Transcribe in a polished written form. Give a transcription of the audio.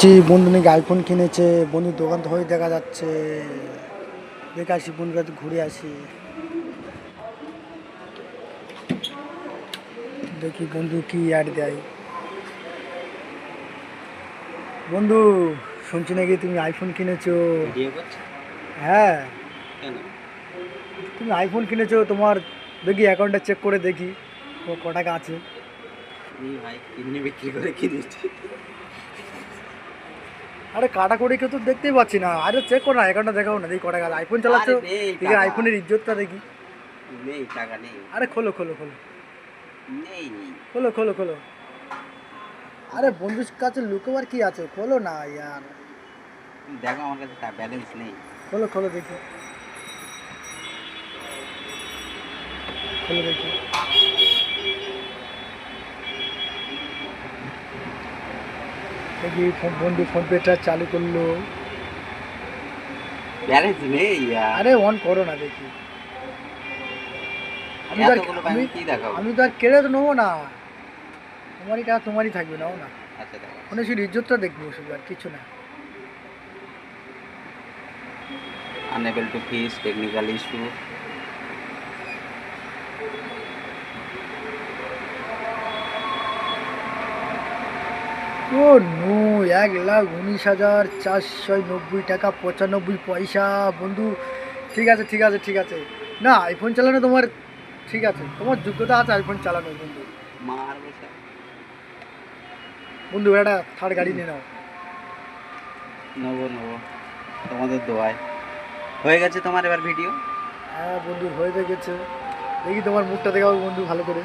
জি, বন্ধু নাকি আইফোন কিনেছে। বন্ধুর দোকান তো হয়ে দেখা যাচ্ছে। দেখে আসি, বন্ধুর কাছে ঘুরে আসি। দেখি বন্ধু কি অ্যাড দেয়। বন্ধু, শুনছি নাকি তুমি আইফোন কিনেছো। ভিডিও করছো হ্যাঁ, কেন? তুমি আইফোন কিনেছো। তোমার দেখি অ্যাকাউন্টটা চেক করে দেখি ক টাকা আছে। এই ভাই কিডনি বিক্রি করে কিনেছি। আরে কাটা করে কেউ তো দেখতেই পাচ্ছি না। আরে চেক করো না, অ্যাকাউন্টটা দেখাও না, দেখি ক টাকা আছে। আইফোন চালাচ্ছো, আরে নেই দেখি টাকা, আইফোনের ইজ্জতটা দেখি। নেই টাকা নেই, আরে খোলো খোলো খোলো নেই নেই। খোলো খোলো খোলো। আরে বন্ধুর কাছে লুকোবার কি আছে, খোলো না ইয়ার। তুমি দেখো আমার কাছে ব্যালেন্স নেই। খোলো খোলো দেখি, খোলো দেখি। দেখি বন্ধু ফোনপেটা চালু করলো। ব্যালেন্স নেই আর আরে অন করো না দেখি। আমি তো আর এতগুলো আমি ব্যাংক কি দেখাবো? আমি তো আর কেড়ে তো নেবো না। তোমারই টাকা তোমারই থাকবে, নাও না। আচ্ছা দেখো, ফোনে শুধু ইজ্জতটা দেখবো, শুধু আর কিছু না। Unable to fix technical issue. Oh no, 1,19,490 টাকা 95 পয়সা বন্ধু। ঠিক আছে ঠিক আছে ঠিক আছে। না, আইফোন চালানো তোমার ঠিক আছে, তোমার যোগ্যতা আছে আইফোন চালানোর বন্ধু। মার বসে বন্ধু একটা থার্ড গাড়ি নিয়ে নাও। নেবো নেবো, তোমাদের দোয়ায় হয়ে গেছে তোমার এবার ভিডিও। হ্যাঁ বন্ধু, হয়ে গেছে। দেখি তোমার মুখটা দেখাবো বন্ধু ভালো করে।